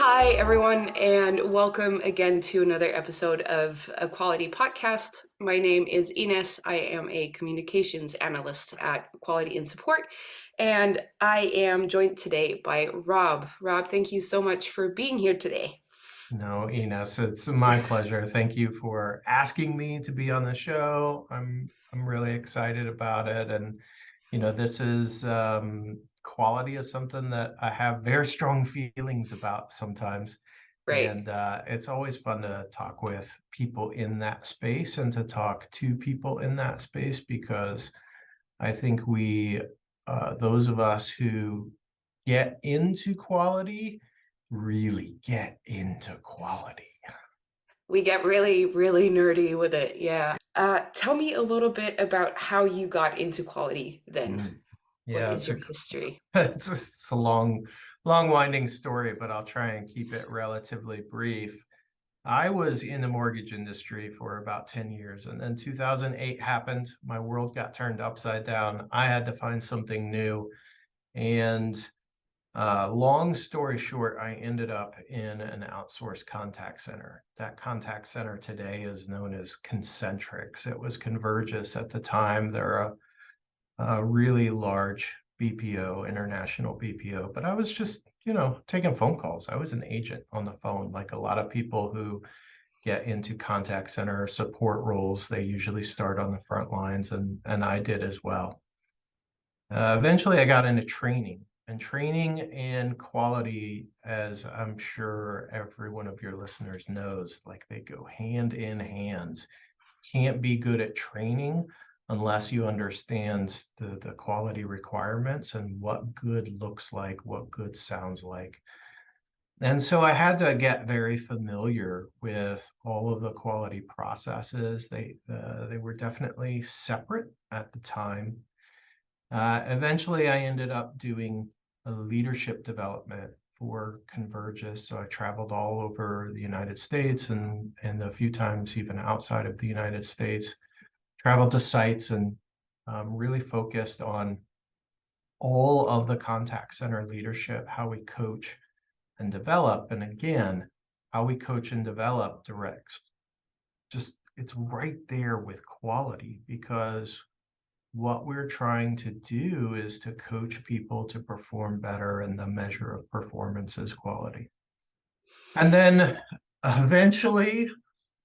Hi, everyone, and welcome again to another episode of a Quality Podcast. My name is Ines. I am a communications analyst at Quality and Support, and I am joined today by Rob. Rob, thank you so much for being here today. No, Ines, it's my pleasure. Thank you for asking me to be on the show. I'm really excited about it, and this is quality is something that I have very strong feelings about sometimes, Right. and it's always fun to talk with people in that space and to talk to people in that space because I think those of us who get into quality really get into quality. We get really, really nerdy with it. Yeah. Tell me a little bit about how you got into quality then. Mm. What Yeah, is your history? it's a long winding story, but I'll try and keep it relatively brief. I was in the mortgage industry for about 10 years, and then 2008 happened. My world got turned upside down. I had to find something new, and long story short, I ended up in an outsourced contact center. That contact center today is known as Concentrix. It was Convergys at the time. They're a really large BPO, international BPO, but I was just, taking phone calls. I was an agent on the phone, like a lot of people who get into contact center support roles. They usually start on the front lines, and I did as well. Eventually, I got into training and quality, as I'm sure every one of your listeners knows, like they go hand in hand. Can't be good at training unless you understand the quality requirements and what good looks like, what good sounds like. And so I had to get very familiar with all of the quality processes. They were definitely separate at the time. Eventually, I ended up doing a leadership development for Convergys. So I traveled all over the United States and a few times even outside of the United States, traveled to sites and really focused on all of the contact center leadership, how we coach and develop. And again, how we coach and develop directs. Just it's right there with quality because what we're trying to do is to coach people to perform better, and the measure of performance is quality. And then eventually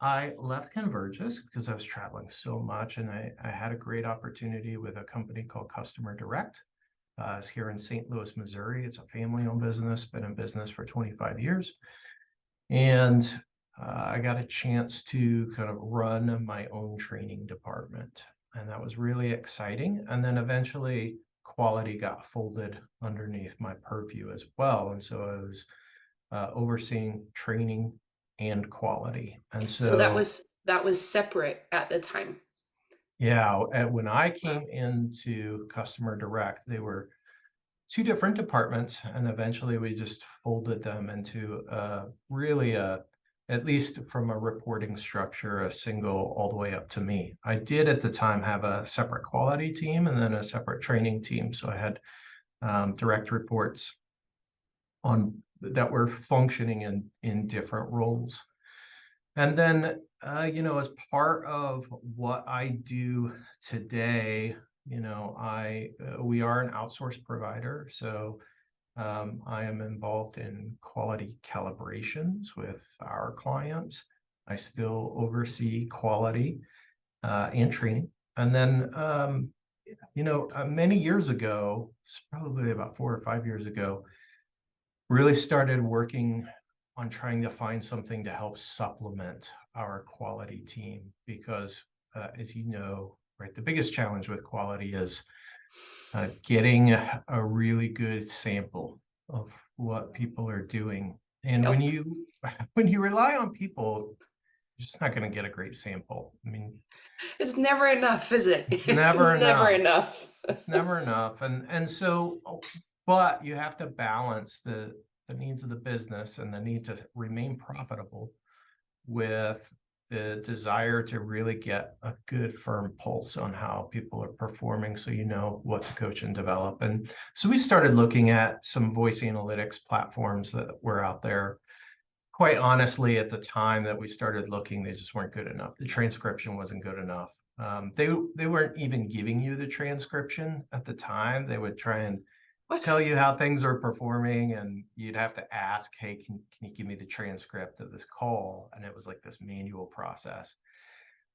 I left Convergys because I was traveling so much, and I had a great opportunity with a company called Customer Direct. It's here in St. Louis, Missouri. It's a family-owned business, been in business for 25 years. And I got a chance to kind of run my own training department, and that was really exciting. And then eventually, quality got folded underneath my purview as well, and so I was overseeing training and quality. And So that so, was that was separate at the time. yeah, and when I Wow. came into Customer Direct, they were two different departments, and eventually we just folded them into really at least from a reporting structure, a single all the way up to me. I did at the time have a separate quality team and then a separate training team. So I had direct reports on that were functioning in different roles. And then, as part of what I do today, we are an outsourced provider, so I am involved in quality calibrations with our clients. I still oversee quality and training. And then, many years ago, it's probably about 4 or 5 years ago, really started working on trying to find something to help supplement our quality team because, as you know, right, the biggest challenge with quality is getting a really good sample of what people are doing. And when Yep. you when you rely on people, you're just not going to get a great sample. I mean, It's never enough, is it? it's It's never never enough. enough. It's never enough. And so, but you have to balance the needs of the business and the need to remain profitable with the desire to really get a good firm pulse on how people are performing so you know what to coach and develop. And so we started looking at some voice analytics platforms that were out there. quite honestly, at the time that we started looking, they just weren't good enough. The transcription wasn't good enough. They weren't even giving you the transcription at the time. They would try and What? tell you how things are performing, and you'd have to ask, hey, can you give me the transcript of this call? And it was like this manual process.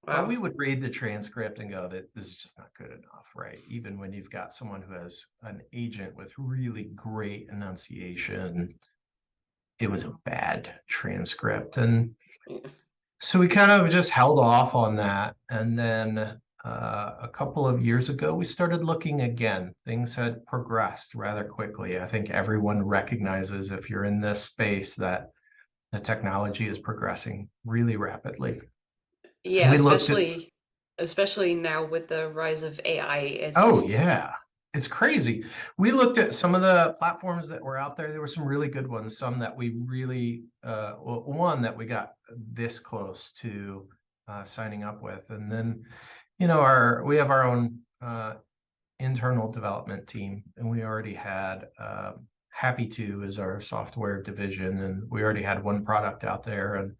But Wow. we would read the transcript and go, that this is just not good enough, right? Even when you've got someone who has an agent with really great enunciation, it was a bad transcript. And Yeah. so we kind of just held off on that. And then a couple of years ago, we started looking again. Things had progressed rather quickly. I think everyone recognizes, if you're in this space, that the technology is progressing really rapidly. And Yeah, we looked at, especially now with the rise of AI, it's oh, just yeah, it's crazy. We looked at some of the platforms that were out there. There were some really good ones, some that we really, well, one that we got this close to signing up with. And then, we have our own internal development team, and we already had Happy To is our software division, and we already had one product out there. And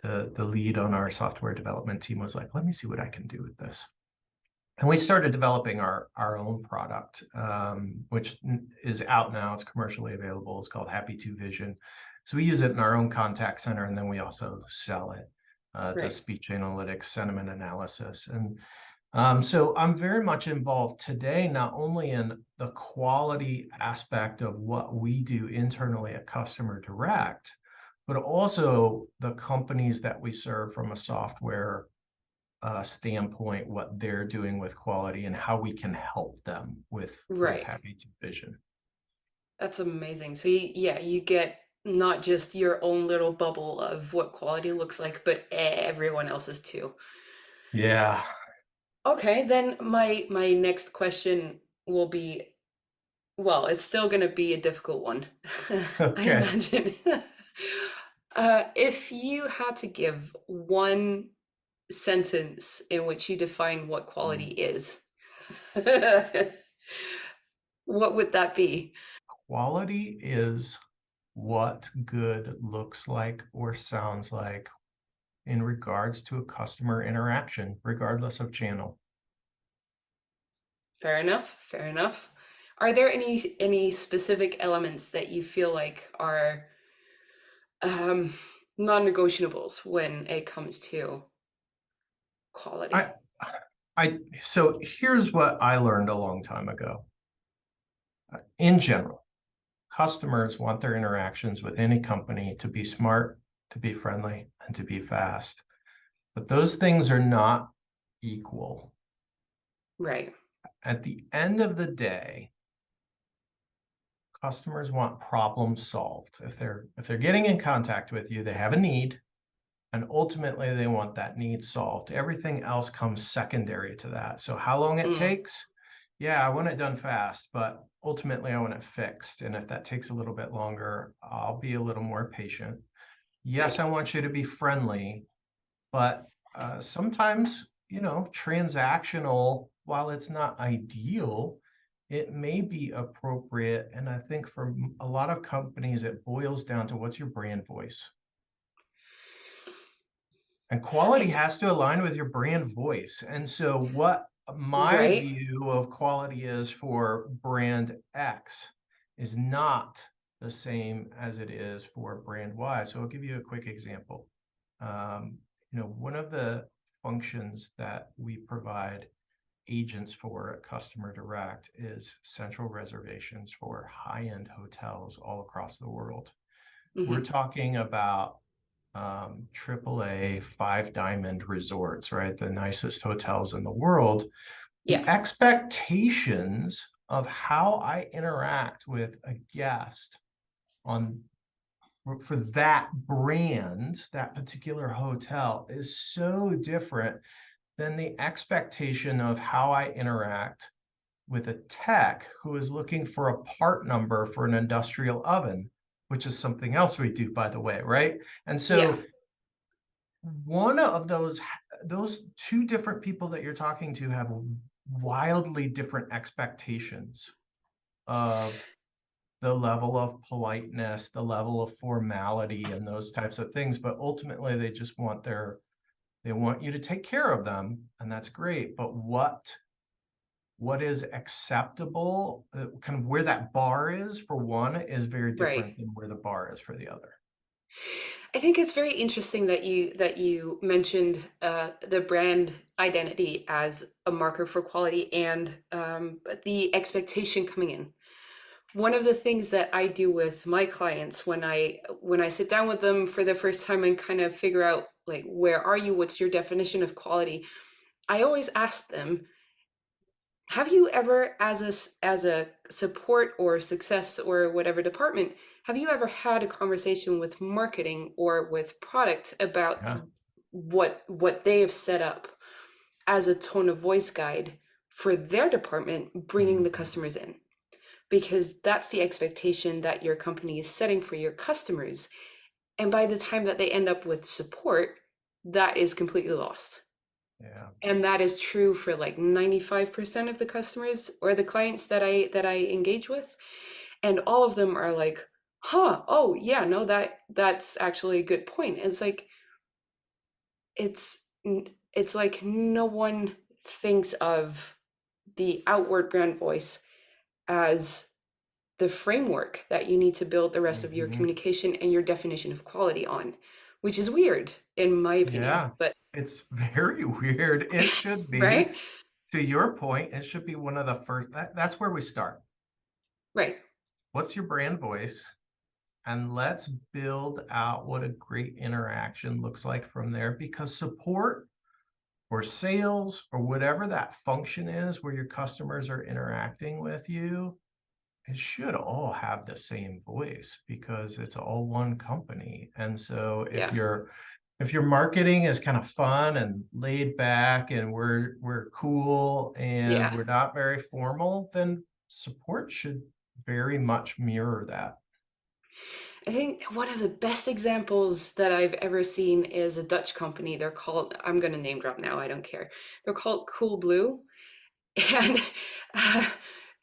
the lead on our software development team was like, let me see what I can do with this. And we started developing our own product, which is out now. It's commercially available. It's called Happy To Vision. So we use it in our own contact center, and then we also sell it to right. speech analytics, sentiment analysis. And so I'm very much involved today, not only in the quality aspect of what we do internally at Customer Direct, but also the companies that we serve from a software standpoint, what they're doing with quality and how we can help them with Right. Happy to Vision. That's amazing. So yeah, you get not just your own little bubble of what quality looks like, but everyone else's too. Yeah. Okay, then my next question will be, well, it's still going to be a difficult one, I Okay. imagine. If you had to give one sentence in which you define what quality is, what would that be? Quality is what good looks like or sounds like in regards to a customer interaction, regardless of channel. Fair enough. Fair enough. Are there any specific elements that you feel like are um, non-negotiables when it comes to quality? I so here's what I learned a long time ago. In general, customers want their interactions with any company to be smart, to be friendly, and to be fast. But those things are not equal. Right. At the end of the day, customers want problems solved. If they're getting in contact with you, they have a need, and ultimately they want that need solved. Everything else comes secondary to that. So how long it Mm, takes? Yeah, I want it done fast, but ultimately I want it fixed. And if that takes a little bit longer, I'll be a little more patient. Yes, right. I want you to be friendly, but sometimes, transactional, while it's not ideal, it may be appropriate. And I think for a lot of companies, it boils down to, what's your brand voice? And quality I, has to align with your brand voice. And so, what my right. view of quality is for brand X is not the same as it is for brand Y. So, I'll give you a quick example. One of the functions that we provide agents for at Customer Direct is central reservations for high-end hotels all across the world. We're Hmm. talking about AAA five diamond resorts, right? The nicest hotels in the world. The Yeah. expectations of how I interact with a guest on for that brand, that particular hotel, is so different than the expectation of how I interact with a tech who is looking for a part number for an industrial oven, which is something else we do, by the way, right? And Yeah. so one of those two different people that you're talking to have wildly different expectations of the level of politeness, the level of formality and those types of things, but ultimately they just want they want you to take care of them, and that's great. But what is acceptable, kind of where that bar is for one is very different Right. than where the bar is for the other. I think it's very interesting that you mentioned the brand identity as a marker for quality and the expectation coming in. One of the things that I do with my clients when I sit down with them for the first time and kind of figure out like where are you, what's your definition of quality, I always ask them, have you ever, as a support or success or whatever department, have you ever had a conversation with marketing or with product about Yeah. what they have set up as a tone of voice guide for their department, bringing the Mhm. customers in? Because that's the expectation that your company is setting for your customers. And by the time that they end up with support, that is completely lost. Yeah. And that is true for like 95% of the customers or the clients that I engage with. And all of them are like, huh, oh yeah, no, that's actually a good point. And it's it's like no one thinks of the outward brand voice as the framework that you need to build the rest of your Mhm. communication and your definition of quality on, which is weird in my opinion. Yeah. But It's very weird. It should be, right? to your point, it should be one of the first that's where we start. Right. What's your brand voice? And let's build out what a great interaction looks like from there, because support or sales or whatever that function is where your customers are interacting with you, it should all have the same voice because it's all one company. And so Yeah. if your marketing is kind of fun and laid back and we're cool and Yeah. we're not very formal, then support should very much mirror that. I think one of the best examples that I've ever seen is a Dutch company. They're called, I'm going to name drop now, I don't care. They're called Cool Blue. And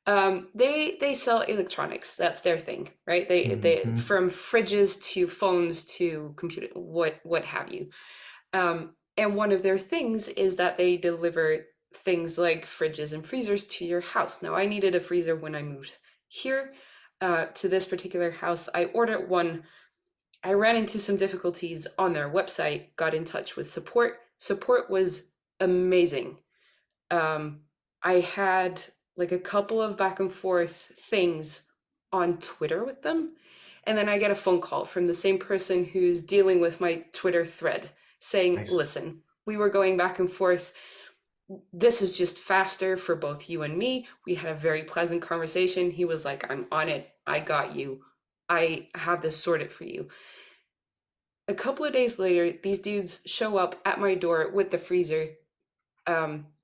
uh, they sell electronics. That's their thing, right? They Mhm. from fridges to phones to computer, what have you. And one of their things is that they deliver things like fridges and freezers to your house. Now, I needed a freezer when I moved here to this particular house. I ordered one. I ran into some difficulties on their website, got in touch with support. Support was amazing. um, I had like a couple of back and forth things on Twitter with them. And then I get a phone call from the same person who's dealing with my Twitter thread saying, Nice. listen, we were going back and forth. This is just faster for both you and me. We had a very pleasant conversation. He was like, I'm on it. I got you. I have this sorted for you. A couple of days later, these dudes show up at my door with the freezer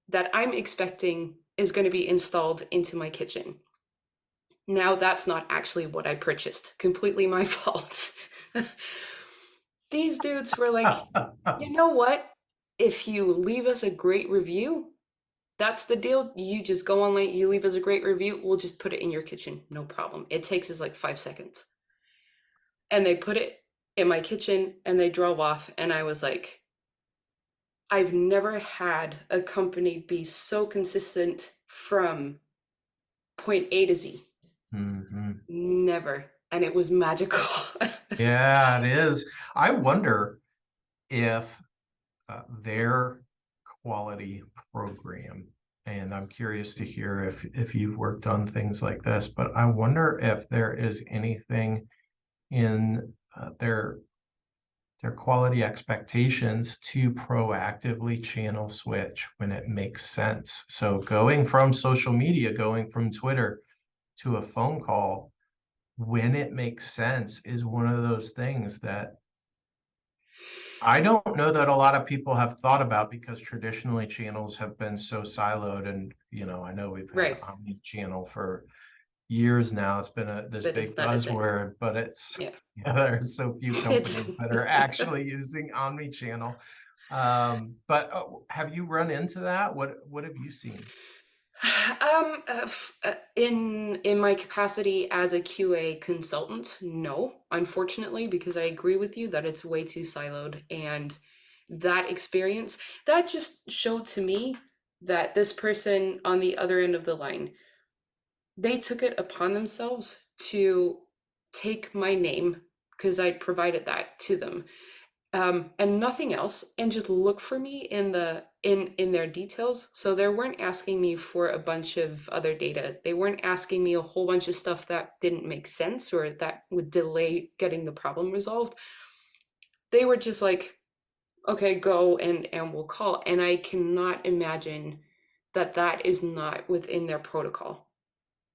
that I'm expecting is going to be installed into my kitchen. Now, that's not actually what I purchased. Completely my fault. These dudes were like, you know what? If you leave us a great review, that's the deal. You just go online, you leave us a great review, we'll just put it in your kitchen. No problem. It takes us like 5 seconds. And they put it in my kitchen and they drove off. And I was like, I've never had a company be so consistent from point A to Z. Mhm. Never. And it was magical. Yeah, it is. I wonder if their quality program, and I'm curious to hear if you've worked on things like this, but I wonder if there is anything in their quality expectations to proactively channel switch when it makes sense. So going from social media, going from Twitter to a phone call when it makes sense is one of those things that I don't know that a lot of people have thought about because traditionally channels have been so siloed and, I know we've had Right. omni-channel for years now. It's been this But big it's not a thing. buzzword, but it's, Yeah. yeah, there are so few It's companies that are actually using omni-channel. But have you run into that? What have you seen? In my capacity as a QA consultant, no, unfortunately, because I agree with you that it's way too siloed, and that experience that just showed to me that this person on the other end of the line, they took it upon themselves to take my name because I'd provided that to them, and nothing else, and just look for me in their details. So they weren't asking me for a bunch of other data. They weren't asking me a whole bunch of stuff that didn't make sense or that would delay getting the problem resolved. They were just like, okay, go, and we'll call. And I cannot imagine that that is not within their protocol,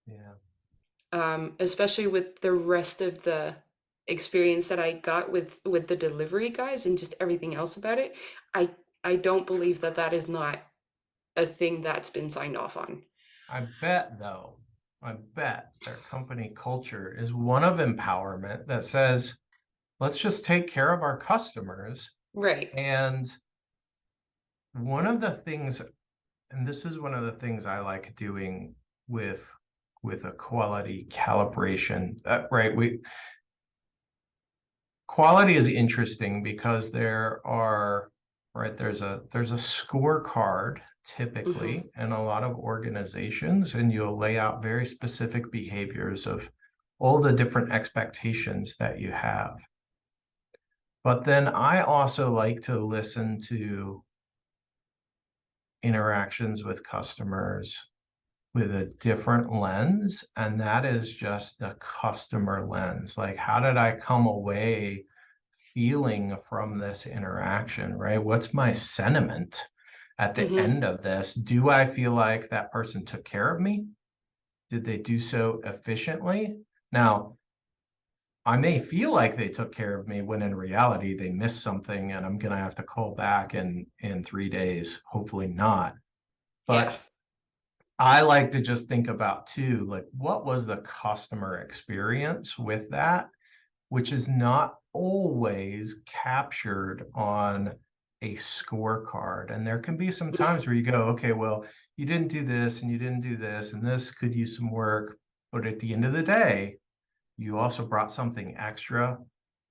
Yeah. especially with the rest of the experience that I got with the delivery guys and just everything else about it. I don't believe that that is not a thing that's been signed off on. I bet though, I bet their company culture is one of empowerment that says, let's just take care of our customers. Right. And one of the things, and this is one of the things I like doing with with a quality calibration, right? Quality is interesting because there's a scorecard Hmm. typically in a lot of organizations, and you'll lay out very specific behaviors of all the different expectations that you have. But then I also like to listen to interactions with customers with a different lens, and that is just the customer lens. Like, how did I come away feeling from this interaction, right? What's my sentiment at the Hmm. end of this? Do I feel like that person took care of me? Did they do so efficiently? Now, I may feel like they took care of me when in reality they missed something and I'm going to have to call back in 3 days. Hopefully not. Yeah. But I like to just think about too, like what was the customer experience with that, which is not always captured on a scorecard. And there can be some times where you go, okay, well, you didn't do this and you didn't do this, and this could use some work. But at the end of the day, you also brought something extra.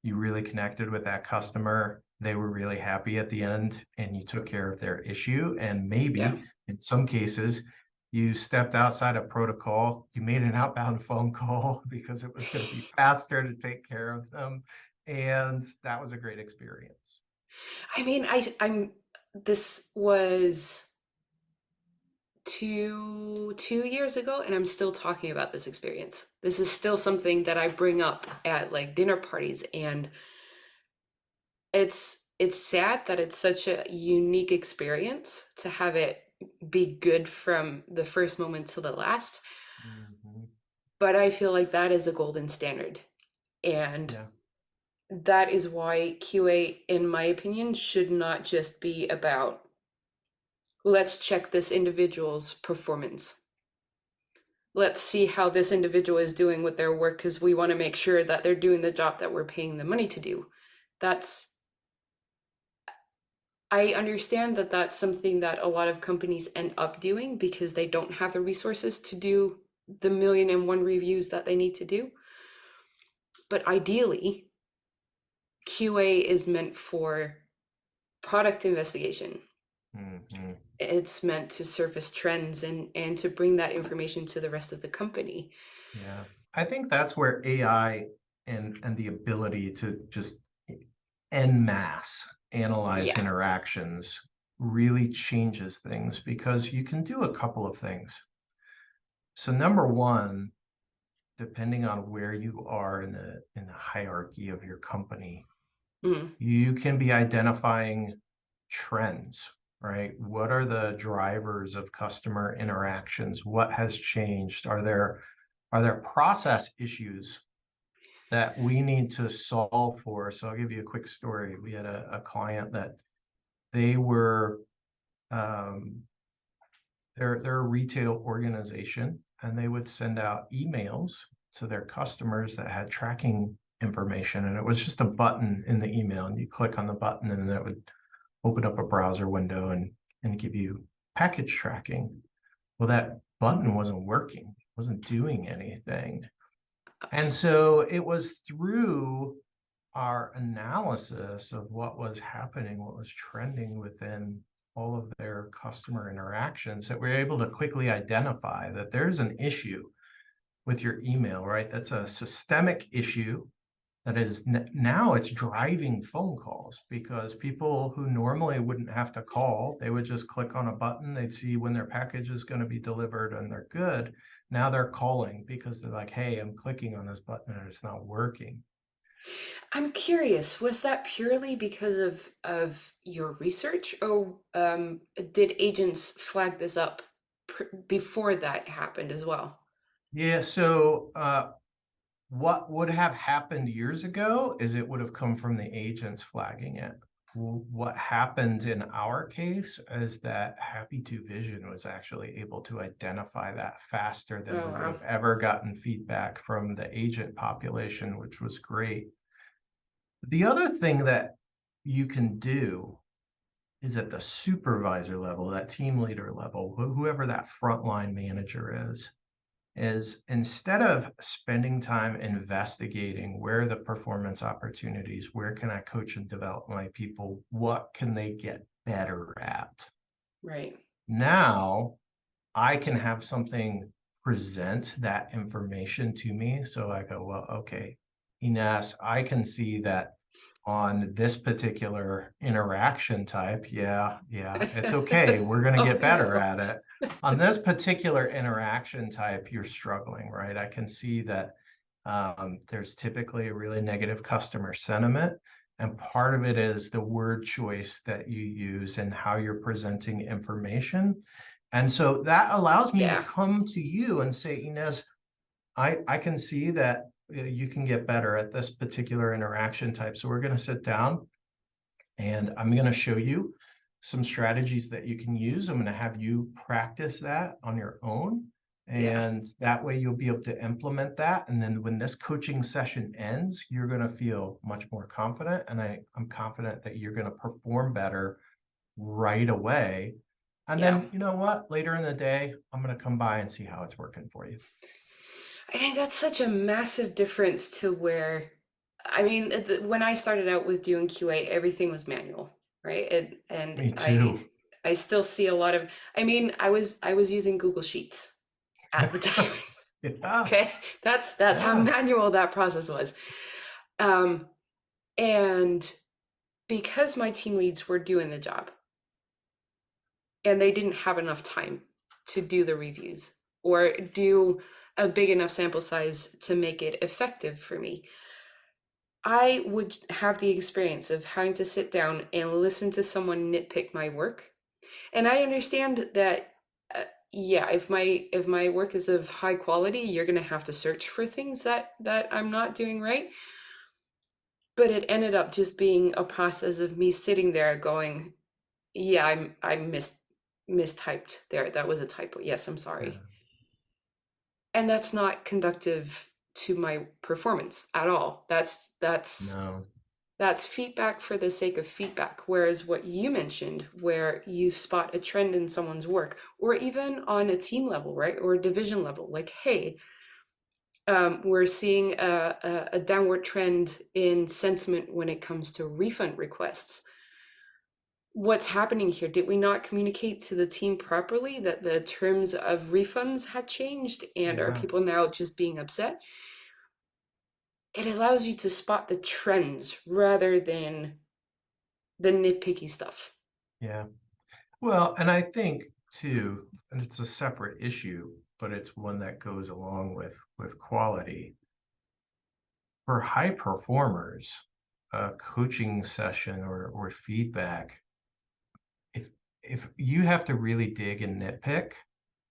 You really connected with that customer. They were really happy at the end and you took care of their issue. And Yeah. maybe in some cases, you stepped outside of protocol. You made an outbound phone call because it was going to be faster to take care of them. And that was a great experience. I mean, I'm this was 2 years ago, and I'm still talking about this experience. This is still something that I bring up at like dinner parties, and it's sad that it's such a unique experience to have it be good from the first moment to the last. Mhm. But I feel like that is the golden standard. And Yeah. that is why QA, in my opinion, should not just be about let's check this individual's performance. Let's see how this individual is doing with their work because we want to make sure that they're doing the job that we're paying them money to do. That's I understand that that's something that a lot of companies end up doing because they don't have the resources to do the million and one reviews that they need to do. But ideally, QA is meant for product investigation. Mhm. It's meant to surface trends and to bring that information to the rest of the company. Yeah. I think that's where AI and the ability to just en masse analyze Yeah. interactions really changes things because you can do a couple of things. So number one, depending on where you are in the hierarchy of your company, Mm. you can be identifying trends, right? What are the drivers of customer interactions? What has changed? Are there process issues that we need to solve for? So I'll give you a quick story. We had a client that they were um, they're a retail organization, and they would send out emails to their customers that had tracking information, and it was just a button in the email, and you click on the button, and that would open up a browser window and give you package tracking. well, that button wasn't working, wasn't doing anything. And so it was through our analysis of what was happening, what was trending within all of their customer interactions, that we're able to quickly identify that there's an issue with your email, right? That's a systemic issue that is now it's driving phone calls, because people who normally wouldn't have to call, they would just click on a button, they'd see when their package is going to be delivered and they're good. Now they're calling because they're like, hey, I'm clicking on this button and it's not working. I'm curious, was that purely because of your research, or did agents flag this up before that happened as well? Yeah, so what would have happened years ago is it would have come from the agents flagging it. What happened in our case is that Happy to Vision was actually able to identify that faster than Oh we would wow. have ever gotten feedback from the agent population, which was great. The other thing that you can do is at the supervisor level, that team leader level, whoever that frontline manager is instead of spending time investigating where are the performance opportunities, where can I coach and develop my people, what can they get better at? Right. Now I can have something present that information to me. So I go, well, okay, Ines, I can see that on this particular interaction type, yeah, it's okay. We're going to Oh get better no. at it. On this particular interaction type, you're struggling, right? I can see that there's typically a really negative customer sentiment. And part of it is the word choice that you use and how you're presenting information. And so that allows me to Yeah. come to you and say, Inez, I can see that you can get better at this particular interaction type. So we're going to sit down and I'm going to show you some strategies that you can use. I'm going to have you practice that on your own. Yeah. And that way you'll be able to implement that. And then when this coaching session ends, you're going to feel much more confident. And I'm confident that you're going to perform better right away. And Yeah. then, you know what? Later in the day, I'm going to come by and see how it's working for you. I think that's such a massive difference to where, I mean, when I started out with doing QA, everything was manual, right? And Me I too. I still see a lot of, I mean, I was using Google Sheets at the time. Yeah, Okay, that's how yeah, manual that process was. Um, and because my team leads were doing the job and they didn't have enough time to do the reviews or do a big enough sample size to make it effective for me, I would have the experience of having to sit down and listen to someone nitpick my work. And I understand that, yeah, if my work is of high quality, you're going to have to search for things that I'm not doing right. But it ended up just being a process of me sitting there going, yeah, I mistyped there. That was a typo. Yes, I'm sorry. yeah. And that's not conductive to my performance at all. No, That's feedback for the sake of feedback. Whereas what you mentioned, where you spot a trend in someone's work, or even on a team level, right, or a division level, like, hey, we're seeing a downward trend in sentiment when it comes to refund requests. What's happening here? Did we not communicate to the team properly that the terms of refunds had changed, and are yeah, people now just being upset? It allows you to spot the trends rather than the nitpicky stuff. yeah. Well, and I think too, and it's a separate issue, but it's one that goes along with quality. For high performers, a coaching session or feedback, if you have to really dig and nitpick,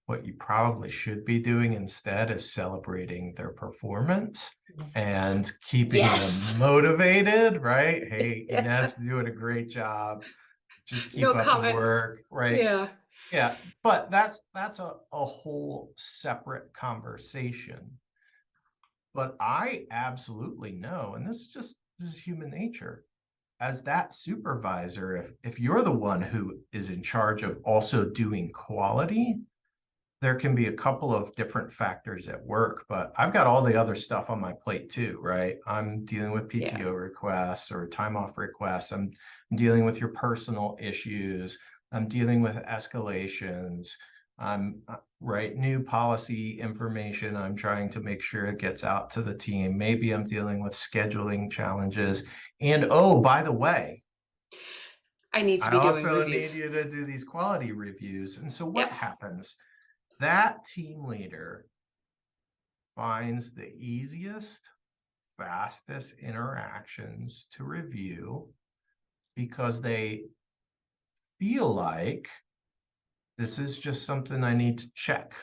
what you probably should be doing instead is celebrating their performance and keeping them Yes. motivated, right? Hey, Ines, you're doing a great job. Just keep No up the comments. work, right? Yeah. Yeah, but that's a whole separate conversation. But I absolutely know, and this is human nature. As that supervisor, if you're the one who is in charge of also doing quality, there can be a couple of different factors at work, but I've got all the other stuff on my plate too, right? I'm dealing with Yeah. PTO requests or time off requests. I'm dealing with your personal issues. I'm dealing with escalations. I'm right, new policy information. I'm trying to make sure it gets out to the team. Maybe I'm dealing with scheduling challenges. And oh, by the way, I need to I be doing also need reviews. you to do these quality reviews. And so what Yep. happens? That team leader finds the easiest, fastest interactions to review because they feel like this is just something I need to check,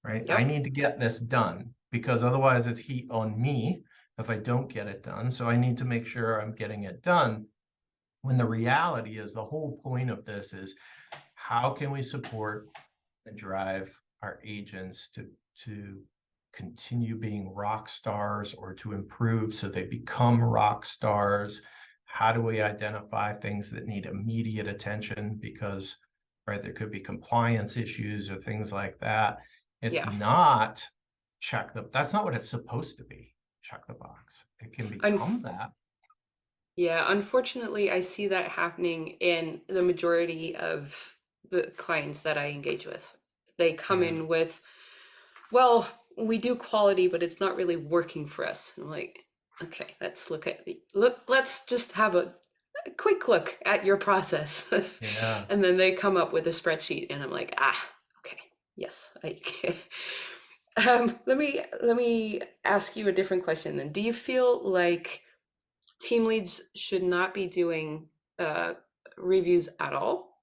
right? I Yep. need to get this done because otherwise it's heat on me if I don't get it done. So I need to make sure I'm getting it done. When the reality is the whole point of this is how can we support and drive our agents to continue being rock stars or to improve so they become rock stars? How do we identify things that need immediate attention because right there could be compliance issues or things like that? It's Yeah. not that's not what it's supposed to be. Check the box. It can become Unf that. yeah, unfortunately, I see that happening in the majority of the clients that I engage with. They come Yeah. in with, well, we do quality, but it's not really working for us. I'm like, okay, let's just have a quick look at your process. Yeah. And then they come up with a spreadsheet and I'm like, okay, yes, I let me ask you a different question then. Do you feel like team leads should not be doing uh, reviews at all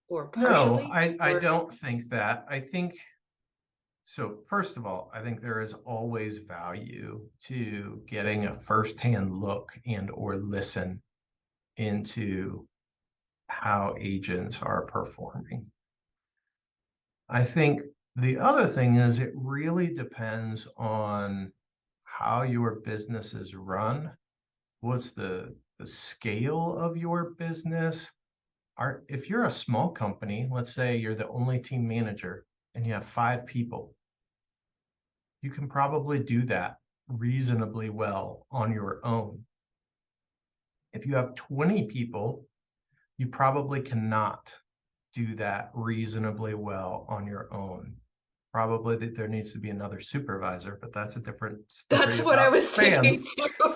or No, partially? I Or don't think that. I think so. First of all, I think there is always value to getting a firsthand look and or listen into how agents are performing. I think the other thing is it really depends on how your business is run. What's the scale of your business? If you're a small company, let's say you're the only team manager and you have 5 people, you can probably do that reasonably well on your own. If you have 20 people, you probably cannot do that reasonably well on your own. Probably that there needs to be another supervisor, but that's a different story that's what I about was thinking spans. too.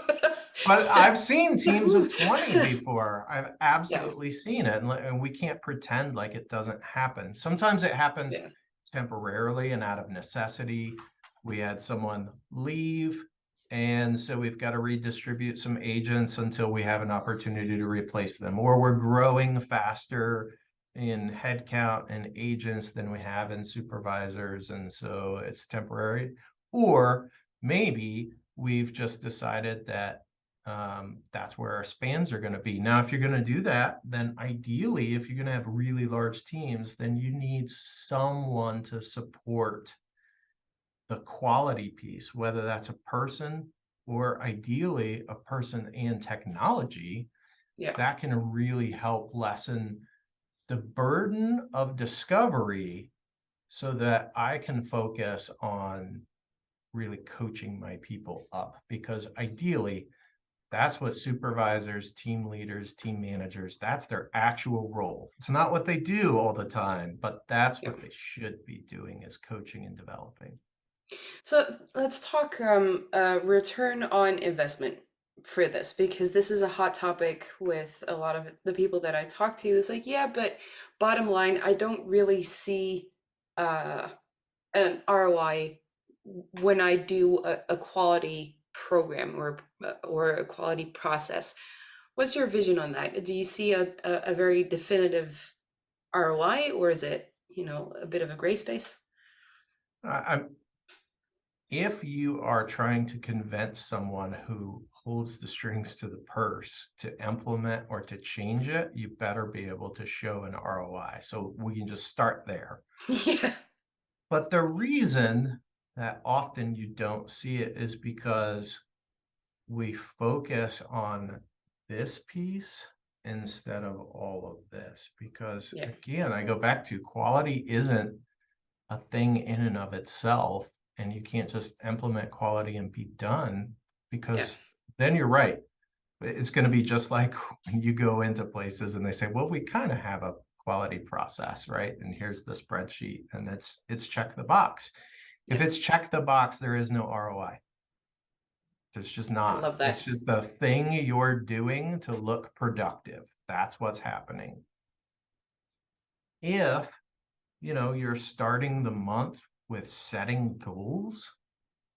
But I've seen teams of 20 before. I've Yeah, absolutely seen it. And we can't pretend like it doesn't happen. Sometimes it happens yeah, temporarily and out of necessity. We had someone leave, and so we've got to redistribute some agents until we have an opportunity to replace them. Or we're growing faster in headcount and agents than we have in supervisors, and so it's temporary. Or maybe we've just decided that that's where our spans are going to be. Now, if you're going to do that, then ideally, if you're going to have really large teams, then you need someone to support the quality piece, whether that's a person or ideally a person and technology yeah. that can really help lessen the burden of discovery so that I can focus on really coaching my people up because ideally that's what supervisors, team leaders, team managers, that's their actual role. It's not what they do all the time, but that's Yeah. what they should be doing is coaching and developing. So let's talk return on investment for this because this is a hot topic with a lot of the people that I talk to. It's like, yeah, but bottom line, I don't really see uh, an ROI when I do a quality program or a quality process. What's your vision on that? Do you see a very definitive ROI, or is it, a bit of a gray space? I, if you are trying to convince someone who holds the strings to the purse to implement or to change it, you better be able to show an ROI. So we can just start there. Yeah. But the reason that often you don't see it is because we focus on this piece instead of all of this. Because Yeah. again, I go back to quality isn't a thing in and of itself, and you can't just implement quality and be done, Yeah. because then you're right. It's going to be just like when you go into places and they say, well, we kind of have a quality process, right? And here's the spreadsheet, and it's check the box. If Yeah. it's check the box, there is no ROI. It's just I not. love It's that. just the thing you're doing to look productive. That's what's happening. If, you're starting the month with setting goals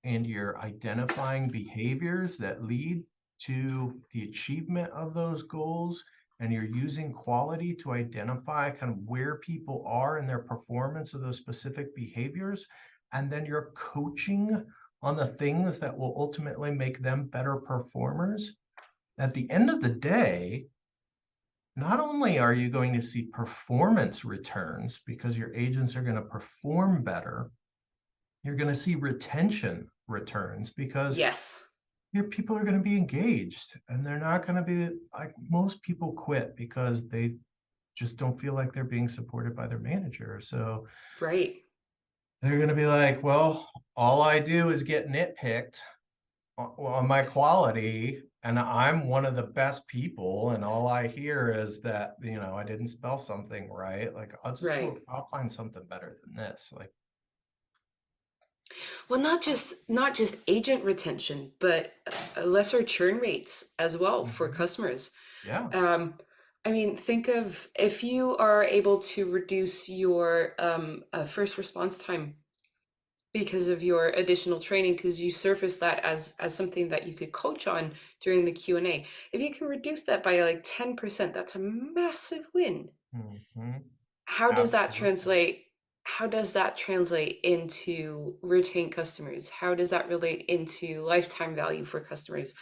and you're identifying behaviors that lead to the achievement of those goals, and you're using quality to identify kind of where people are in their performance of those specific behaviors, and then you're coaching on the things that will ultimately make them better performers, at the end of the day, not only are you going to see performance returns because your agents are going to perform better, you're going to see retention returns because Yes. your people are going to be engaged, and they're not going to be like, most people quit because they just don't feel like they're being supported by their manager. So Right. they're going to be like, well, all I do is get nitpicked on my quality, and I'm one of the best people, and all I hear is that, I didn't spell something right. Like, Right. I'll find something better than this. Like, Well, not just agent retention, but lesser churn rates as well for mhm, customers. yeah. Um, I mean, think of if you are able to reduce your first response time because of your additional training, because you surface that as something that you could coach on during the Q&A. If you can reduce that by like 10%, that's a massive win. Mhm, How does that absolutely. translate? How does that translate into retained customers? How does that relate into lifetime value for customers?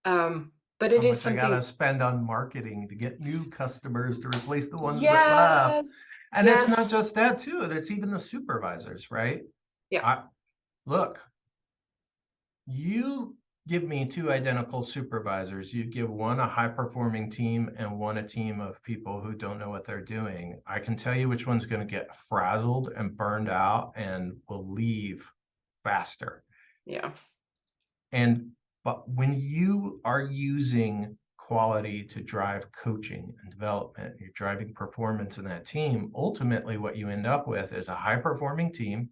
But How it is much I gotta something. spend on marketing to get new customers to replace the ones that left. Yes, And it's not yes, just that too, it's even the supervisors, right? yeah, I look, you give me two identical supervisors, you give one a high performing team and one a team of people who don't know what they're doing. I can tell you which one's going to get frazzled and burned out and will leave faster. yeah. And but when you are using quality to drive coaching and development, you're driving performance in that team, ultimately what you end up with is a high performing team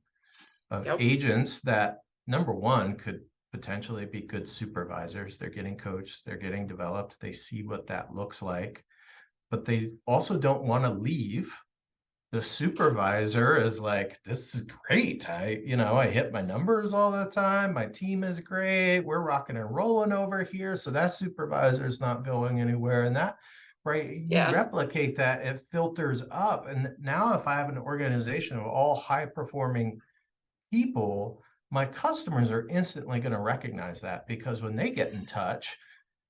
of Yep. agents that, number one, could potentially be good supervisors. They're getting coached, they're getting developed, they see what that looks like, but they also don't want to leave. The supervisor is like, this is great. I hit my numbers all the time. My team is great. We're rocking and rolling over here. So that supervisor is not going anywhere. And that, right, you Yeah. replicate that, it filters up. And now if I have an organization of all high performing people, my customers are instantly going to recognize that, because when they get in touch,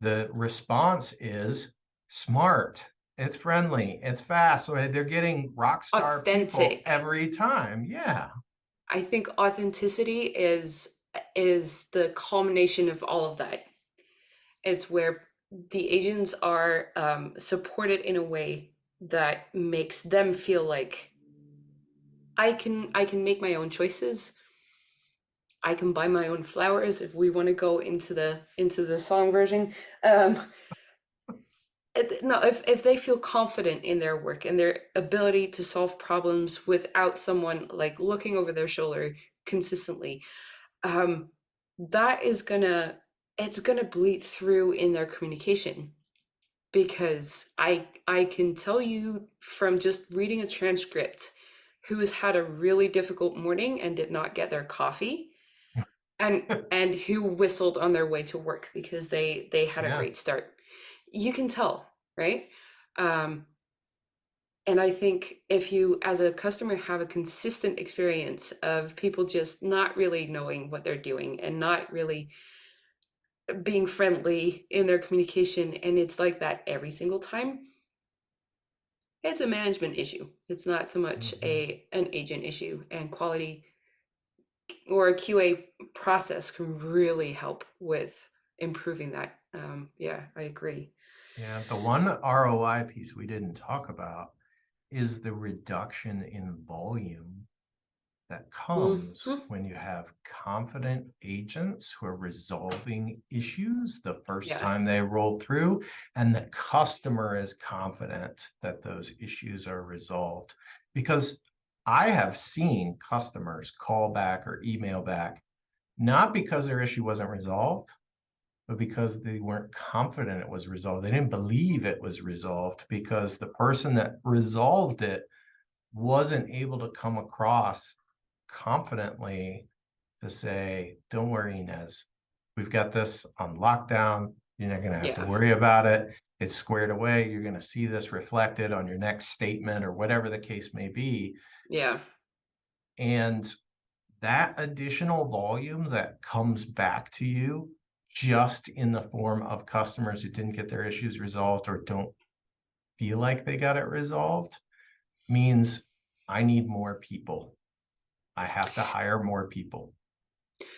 the response is smart, it's friendly, it's fast. So they're getting rock star people Authentic. every time. Yeah. I think authenticity is the culmination of all of that. It's where the agents are supported in a way that makes them feel like I can make my own choices. I can buy my own flowers if we want to go into the song version. Um, no, if they feel confident in their work and their ability to solve problems without someone like looking over their shoulder consistently, um, that is gonna it's gonna bleed through in their communication, because I can tell you from just reading a transcript who's had a really difficult morning and did not get their coffee, and who whistled on their way to work because they had a Yeah. great start. You can tell, right? um, and I think if you as a customer have a consistent experience of people just not really knowing what they're doing and not really being friendly in their communication, and it's like that every single time, it's a management issue. It's not so much Mhm. an agent issue, and quality or a QA process can really help with improving that. Yeah, I agree. Yeah. The one ROI piece we didn't talk about is the reduction in volume That comes Mhm. when you have confident agents who are resolving issues the first Yeah. time they roll through, and the customer is confident that those issues are resolved. Because I have seen customers call back or email back, not because their issue wasn't resolved, but because they weren't confident it was resolved. They didn't believe it was resolved because the person that resolved it wasn't able to come across confidently to say, "Don't worry, Inez. We've got this on lockdown. You're not gonna have to Yeah. worry about it. It's squared away. You're gonna see this reflected on your next statement," or whatever the case may be. Yeah. And that additional volume that comes back to you just in the form of customers who didn't get their issues resolved or don't feel like they got it resolved means I need more people. I have to hire more people.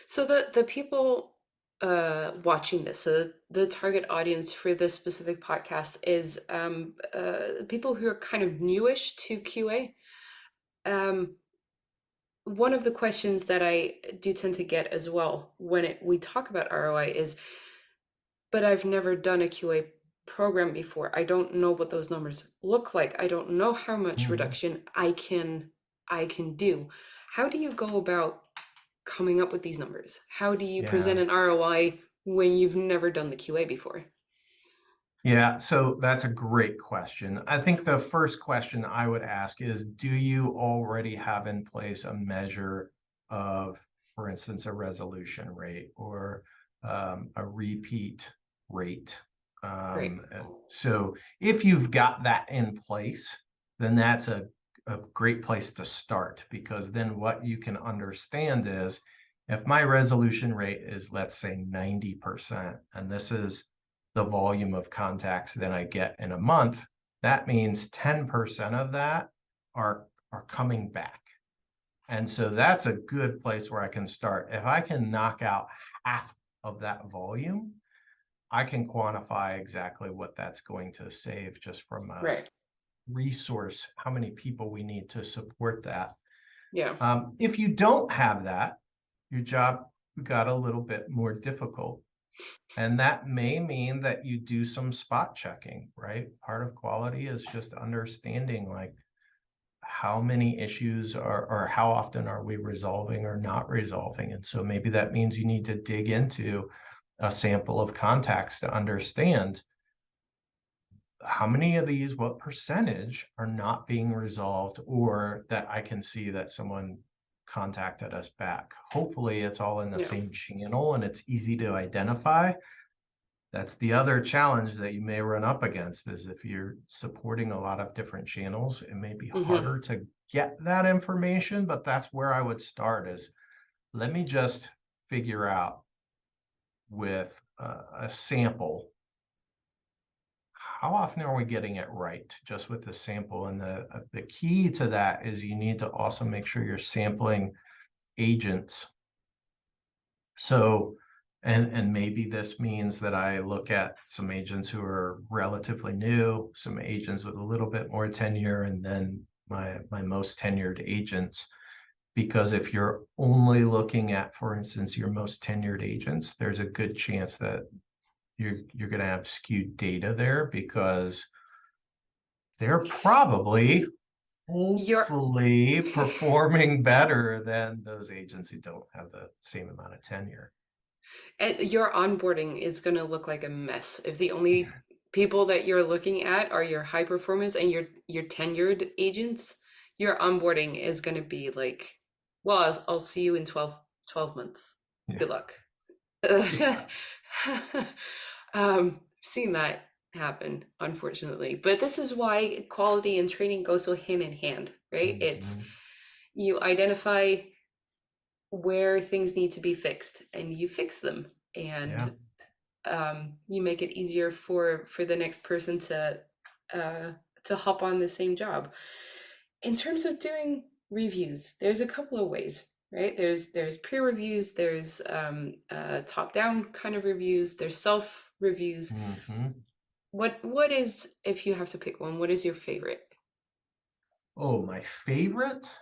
So the people watching this, so the target audience for this specific podcast is people who are kind of newish to QA. Um, One of the questions that I do tend to get as well when we talk about ROI is, but I've never done a QA program before. I don't know what those numbers look like. I don't know how much Mhm. reduction I can do. How do you go about coming up with these numbers? How do you present Yeah. an ROI when you've never done the QA before? Yeah, so that's a great question. I think the first question I would ask is, do you already have in place a measure of, for instance, a resolution rate or a repeat rate? Right. So if you've got that in place, then that's a great place to start, because then what you can understand is if my resolution rate is, let's say, 90%, and this is the volume of contacts that I get in a month, that means 10% of that are coming back. And so that's a good place where I can start. If I can knock out half of that volume, I can quantify exactly what that's going to save just from a Right. resource, how many people we need to support that. Yeah. If you don't have that, your job got a little bit more difficult. And that may mean that you do some spot checking, right? Part of quality is just understanding like how many issues are, or how often are we resolving or not resolving. And so maybe that means you need to dig into a sample of contacts to understand how many of these, what percentage are not being resolved, or that I can see that someone contacted us back. Hopefully it's all in the Yeah. same channel and it's easy to identify. That's the other challenge that you may run up against, is if you're supporting a lot of different channels, it may be Hmm. harder to get that information, but that's where I would start is, let me just figure out with a sample, how often are we getting it right just with the sample? And the key to that is you need to also make sure you're sampling agents. So, and maybe this means that I look at some agents who are relatively new, some agents with a little bit more tenure, and then my most tenured agents. Because if you're only looking at, for instance, your most tenured agents, there's a good chance that you're going to have skewed data there, because they're probably, Your hopefully, performing better than those agents who don't have the same amount of tenure. your onboarding is going to look like a mess if the only people that you're looking at are your high performers and your tenured agents. Your onboarding is going to be like, well, I'll see you in 12 months. Yeah. Good luck. Yeah. Seen that happen, unfortunately. But this is why quality and training go so hand in hand, right? It's Mhm. you identify where things need to be fixed and you fix them, Yeah. and you make it easier for the next person uh, to hop on the same job. In terms of doing reviews, there's a couple of ways, right? There's peer reviews, there's top down kind of reviews, there's self reviews. Mhm. What is, if you have to pick one, what is your favorite? Oh, my favorite?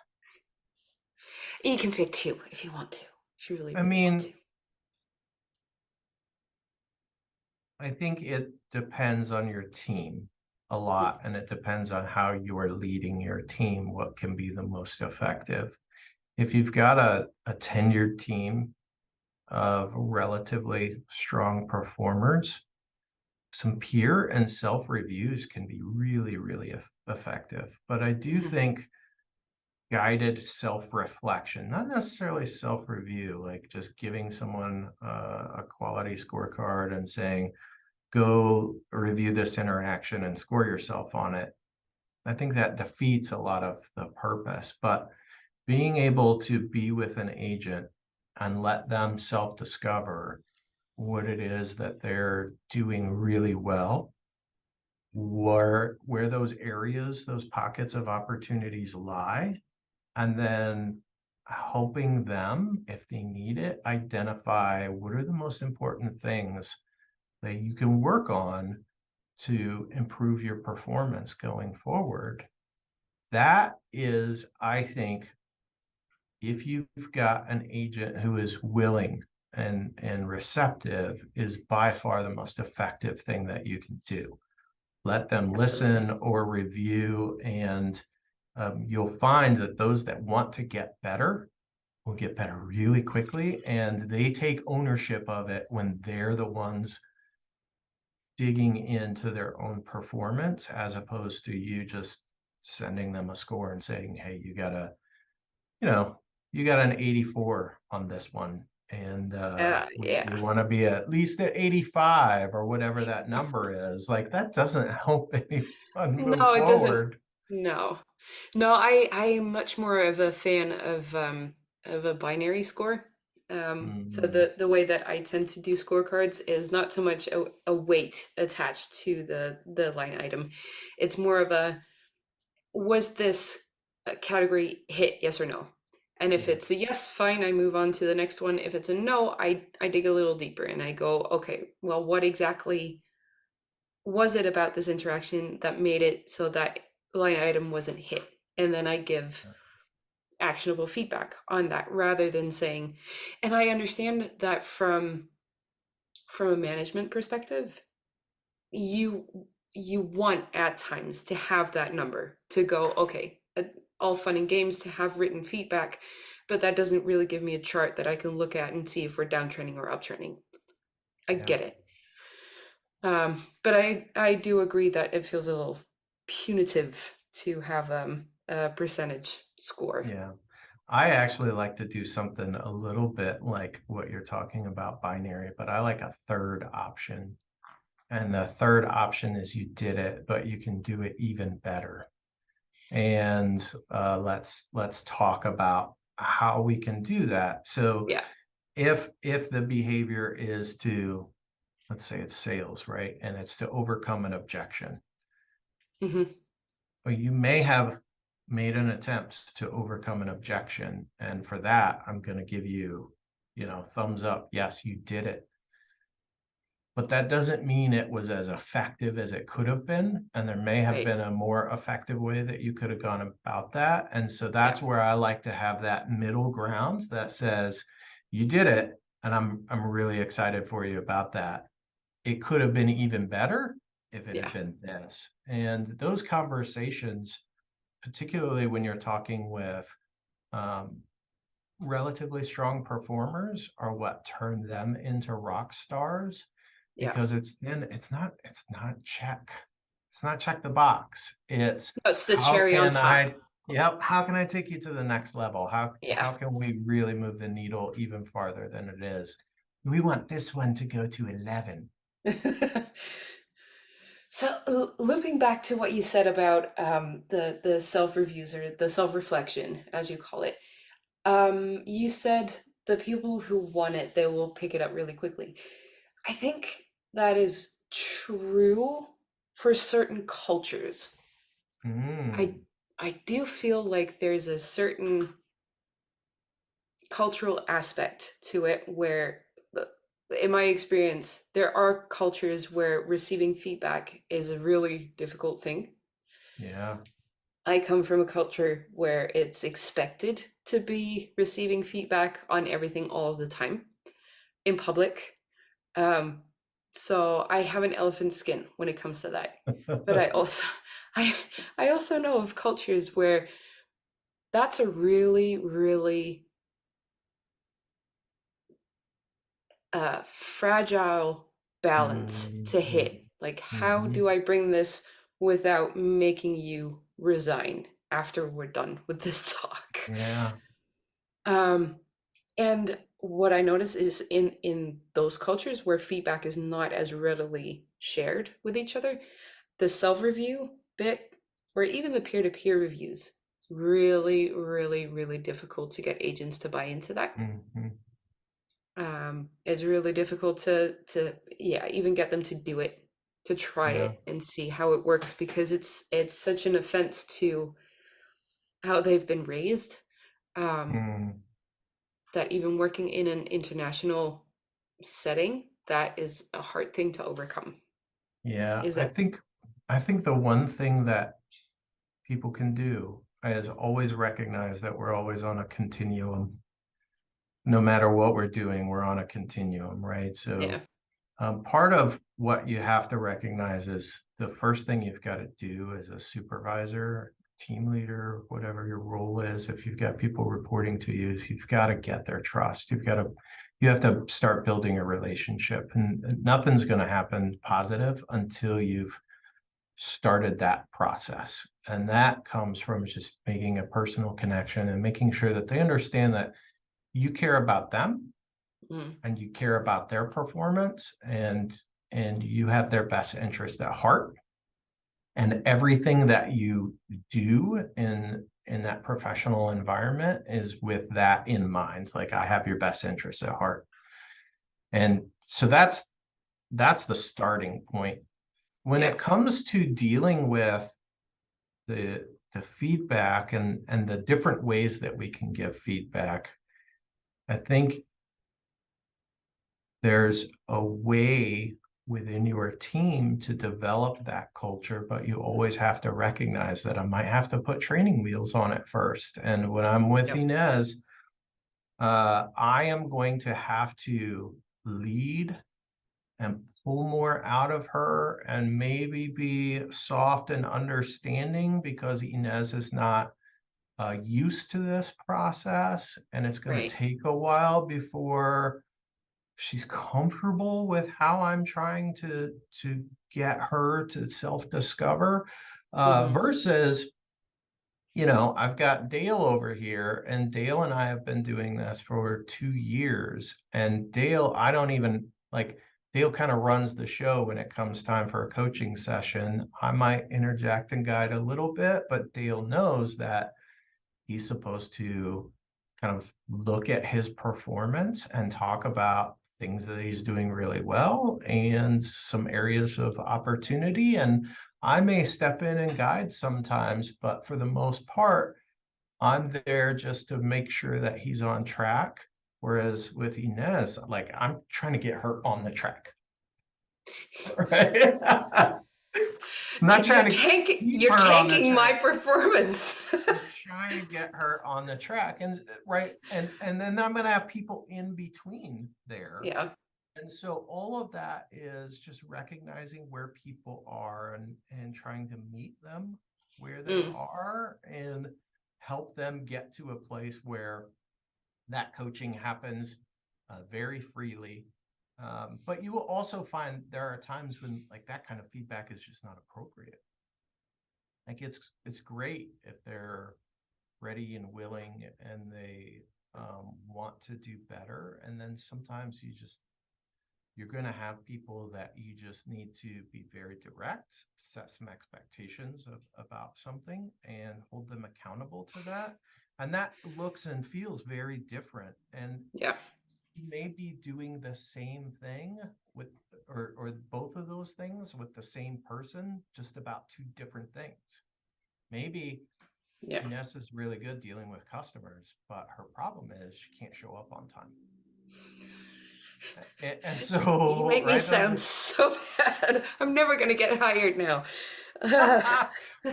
You can pick two if you want to, if you really, I really want to. mean, I think it depends on your team a Mhm, lot, and it depends on how you're leading your team, what can be the most effective. If you've got a tenured team of relatively strong performers, some peer and self reviews can be really, really effective. But I do mhm. think guided self reflection, not necessarily self review, like just giving someone a quality scorecard and saying, go review this interaction and score yourself on it. I think that defeats a lot of the purpose. But being able to be with an agent and let them self discover what it is that they're doing really well, where those areas, those pockets of opportunities lie, and then helping them, if they need it, identify what are the most important things that you can work on to improve your performance going forward. That is, I think, if you've got an agent who is willing and receptive, is by far the most effective thing that you can do. Let them listen Absolutely. or review, and you'll find that those that want to get better will get better really quickly, and they take ownership of it when they're the ones digging into their own performance, as opposed to you just sending them a score and saying, hey, you know, you got an 84 on this one. And we Yeah. want to be at least at 85 or whatever that number is. Like that doesn't help anyone move No, it doesn't. forward. No. No, I am much more of a fan of a binary score. So Mm, the way that I tend to do scorecards is not so much a weight attached to the line item. It's more of a, was this category hit, yes or no? And if yeah, it's a yes, fine, I move on to the next one. If it's a no, I dig a little deeper and I go, okay, well, what exactly was it about this interaction that made it so that line item wasn't hit? And then I give actionable feedback on that rather than saying, and I understand that from a management perspective, you you want at times to have that number to go, okay, all fun and games to have written feedback, but that doesn't really give me a chart that I can look at and see if we're downtrending or uptrending. I yeah, get it. But I do agree that it feels a little punitive to have a percentage score. yeah. I actually like to do something a little bit like what you're talking about binary, but I like a third option. And the third option is you did it, but you can do it even better. And let's talk about how we can do that. So Yeah. if the behavior is to, let's say it's sales, right? And it's to overcome an objection. Hmm. Well, you may have made an attempt to overcome an objection. And for that, I'm going to give you, thumbs up. Yes, you did it. But that doesn't mean it was as effective as it could have been. And there may have Right. been a more effective way that you could have gone about that. And so Yeah. that's where I like to have that middle ground that says, you did it. And I'm really excited for you about that. It could have been even better if it had Yeah. been this. And those conversations, particularly when you're talking with um, relatively strong performers, are what turn them into rock stars, Yeah. because it's not check the box. It's No, it's the how cherry on can top. how can I take you to the next level? Yeah. How can we really move the needle even farther than it is? We want this one to go to 11. So looping back to what you said about the self reviews or the self reflection, as you call it, you said the people who want it, they will pick it up really quickly. I think that is true for certain cultures. I Mm, I do feel like there's a certain cultural aspect to it where in my experience there are cultures where receiving feedback is a really difficult thing. yeah. I come from a culture where it's expected to be receiving feedback on everything all of the time in public. Um, so I have an elephant skin when it comes to that. But I also I I also know of cultures where that's a really, really fragile balance to Mhm. hit. Like, how do Mhm. I bring this without making you resign after we're done with this talk? Yeah. Um, and what I notice is in those cultures where feedback is not as readily shared with each other, the self-review bit or even the peer-to-peer reviews, it's really, really, really difficult to get agents to buy into that. Mhm. It's really difficult to yeah, even get them to do it, to try Yeah. it and see how it works because it's such an offense to how they've been raised. Um, Mm. that even working in an international setting, that is a hard thing to overcome. Yeah. Is I that think I think the one thing that people can do is always recognize that we're always on a continuum. No matter what we're doing, we're on a continuum, right? yeah, So part of what you have to recognize is the first thing you've got to do as a supervisor, team leader, whatever your role is, if you've got people reporting to you, is you've got to get their trust. You have to start building a relationship, and nothing's going to happen positive until you've started that process. And that comes from just making a personal connection and making sure that they understand that you care about them mm, and you care about their performance, and you have their best interest at heart, and everything that you do in that professional environment is with that in mind, like I have your best interests at heart. And so that's the starting point. When yeah, it comes to dealing with the feedback and the different ways that we can give feedback, I think there's a way within your team to develop that culture, but you always have to recognize that I might have to put training wheels on it first. And when I'm with yep, Inez, I am going to have to lead and pull more out of her and maybe be soft and understanding because Inez is not used to this process, and it's going to right, take a while before she's comfortable with how I'm trying to get her to self-discover, hmm, versus, I've got Dale over here, and Dale and I have been doing this for 2 years. And Dale, I don't even like Dale kind of runs the show when it comes time for a coaching session. I might interject and guide a little bit, but Dale knows that he's supposed to kind of look at his performance and talk about things that he's doing really well and some areas of opportunity. And I may step in and guide sometimes, but for the most part, I'm there just to make sure that he's on track. Whereas with Inez, like I'm trying to get her on the track. Right? I'm not trying to keep you're her on the tanking my track. performance. I'm trying to get her on the track, and right, and then I'm going to have people in between there. Yeah, And so all of that is just recognizing where people are and trying to meet them where they mm, are and help them get to a place where that coaching happens very freely. But you will also find there are times when like that kind of feedback is just not appropriate. Like it's great if they're ready and willing and they want to do better. And then sometimes you're going to have people that you just need to be very direct, set some expectations about something and hold them accountable to that. And that looks and feels very different. And yeah, you may be doing the same thing with, or both of those things with the same person, just about two different things. Maybe yeah. Ines is really good dealing with customers, but her problem is she can't show up on time. And You so, make me right, those sound are so bad. I'm never gonna get hired now.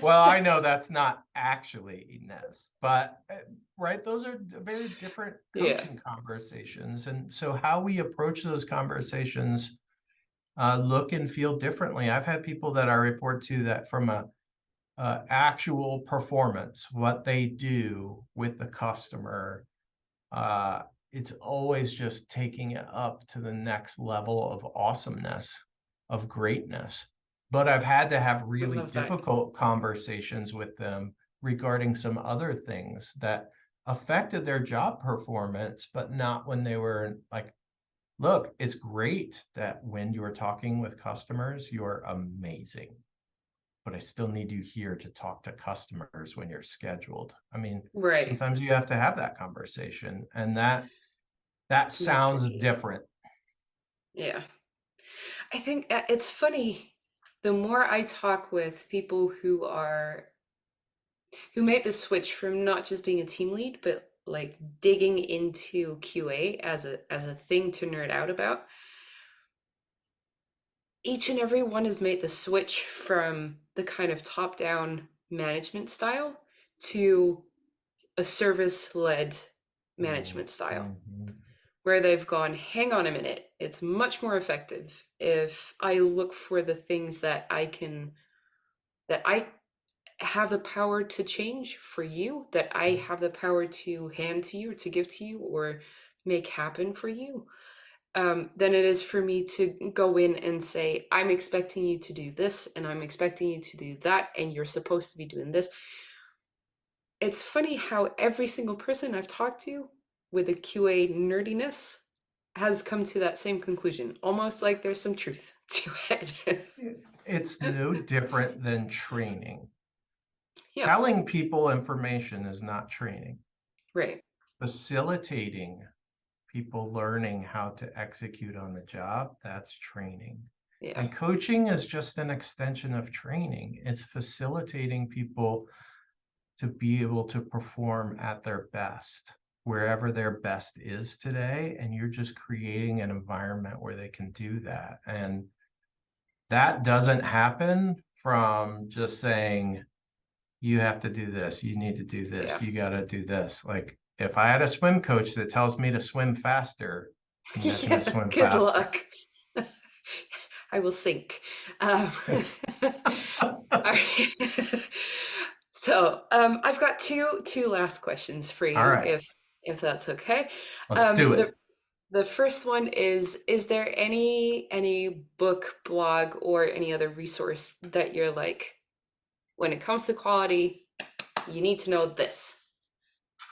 Well, I know that's not actually Inez, but right, those are very different Yeah. coaching conversations. And so how we approach those conversations look and feel differently. I've had people that I report to that from a actual performance, what they do with the customer, uh, it's always just taking it up to the next level of awesomeness, of greatness. But I've had to have I really love that. difficult conversations with them regarding some other things that affected their job performance, but not when they were like, look, it's great that when you're talking with customers, you're amazing, but I still need you here to talk to customers when you're scheduled. I mean, Right. sometimes you have to have that conversation, and that Not for sounds me. different. Yeah. I think it's funny. The more I talk with people who made the switch from not just being a team lead, but like digging into QA as a thing to nerd out about, each and every one has made the switch from the kind of top-down management style to a service-led Mm, management style, mhm, where they've gone, hang on a minute, it's much more effective if I look for the things that I have the power to change for you, that I have the power to hand to you, or to give to you, or make happen for you, than it is for me to go in and say, I'm expecting you to do this, and I'm expecting you to do that, and you're supposed to be doing this. It's funny how every single person I've talked to with a QA nerdiness has come to that same conclusion, almost like there's some truth to it. It's no different than training. Yeah, Telling people information is not training. right. Facilitating people learning how to execute on the job, that's training. Yeah, And coaching is just an extension of training. It's facilitating people to be able to perform at their best, wherever their best is today. And you're just creating an environment where they can do that. And that doesn't happen from just saying, you have to do this, you need to do this, yeah. you got to do this. Like if I had a swim coach that tells me to swim faster, I'm not going to Yeah, swim good faster. luck. I will sink. Um, all right. So, I've got two last questions for All you, right, if that's okay. let's Um, do the it. the first one is there any book, blog, or any other resource that you're like, when it comes to quality, you need to know this?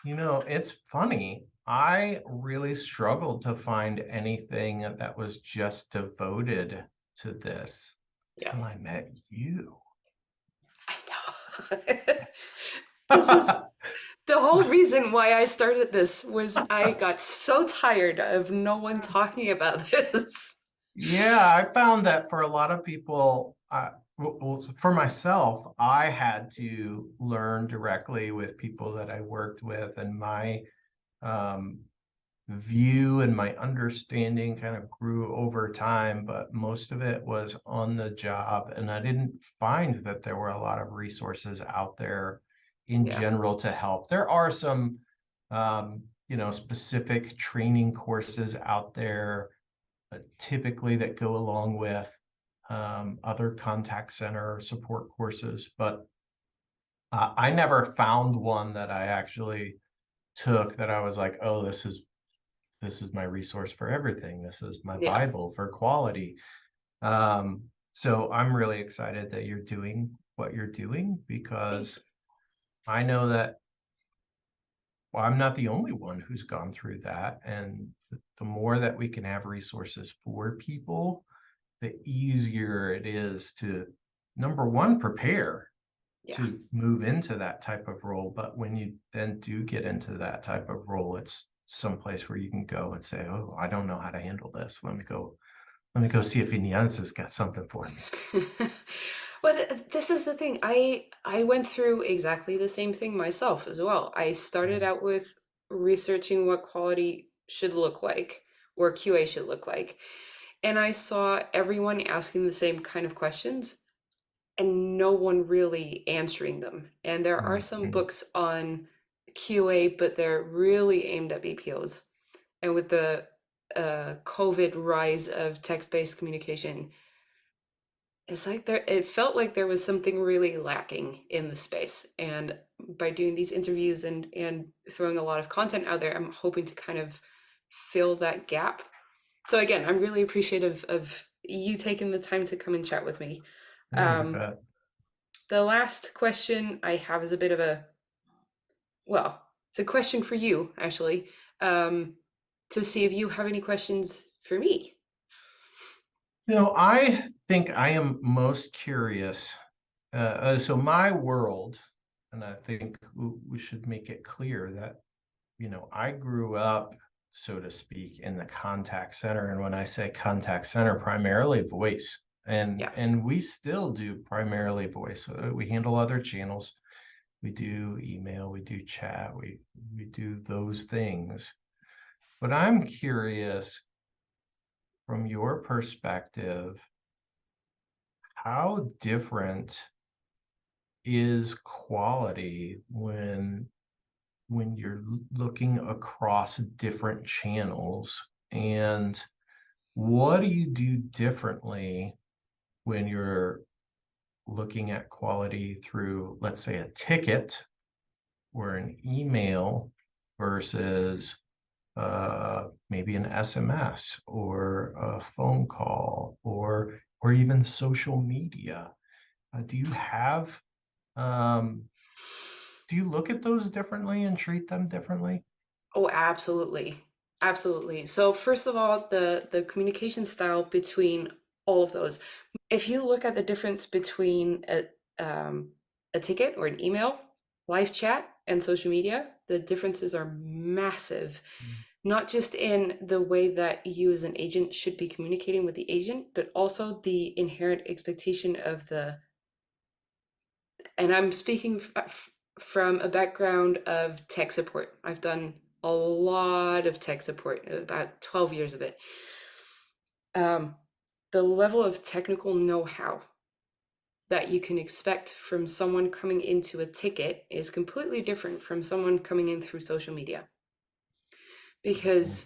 You know, it's funny. I really struggled to find anything that was just devoted to this Yeah, till I met you. I know. This is the So, whole reason why I started this was I got so tired of no one talking about this. yeah, I found that for a lot of people, well, for myself, I had to learn directly with people that I worked with, and my um, view and my understanding kind of grew over time, but most of it was on the job. And I didn't find that there were a lot of resources out there in Yeah, general to help. There are some, specific training courses out there, typically that go along with other contact center support courses, but I never found one that I actually took that I was like, oh, this is my resource for everything. This is my yeah. Bible for quality. So I'm really excited that you're doing what you're doing Thank because I know that, well, I'm not the only one who's gone through that. And the more that we can have resources for people, the easier it is to, number one, prepare Yeah. to move into that type of role. But when you then do get into that type of role, it's someplace where you can go and say, oh, I don't know how to handle this. Let me go see if Inez has got something for me. Well, this is the thing. I went through exactly the same thing myself as well. I started Mm. out with researching what quality should look like, or QA should look like, and I saw everyone asking the same kind of questions. and no one really answering them. And there are some Mhm. books on QA, but they're really aimed at BPOs. And with the COVID rise of text-based communication, it felt like there was something really lacking in the space. And by doing these interviews and throwing a lot of content out there, I'm hoping to kind of fill that gap. So again, I'm really appreciative of you taking the time to come and chat with me. Yeah, you Um, bet. the last question I have is a bit of a, well, it's a question for you, actually, um, to see if you have any questions for me. I think I am most curious. So my world, and I think we should make it clear that, I grew up, so to speak, in the contact center. And when I say contact center, primarily voice. And Yeah. and we still do primarily voice. We handle other channels. We do email, we do chat, we do those things. But I'm curious from your perspective, how different is quality when you're looking across different channels, and what do you do differently when you're looking at quality through, let's say, a ticket or an email versus maybe an SMS or a phone call or even social media? Do you have um, do you look at those differently and treat them differently? Oh, absolutely. Absolutely. So first of all, the communication style between all of those. If you look at the difference between a ticket or an email, live chat, and social media, the differences are massive. Not just in the way that you as an agent should be communicating with the agent, but also the inherent expectation of the, and I'm speaking from a background of tech support. I've done a lot of tech support, about 12 years of it. Um, the level of technical know-how that you can expect from someone coming into a ticket is completely different from someone coming in through social media. Mhm. Because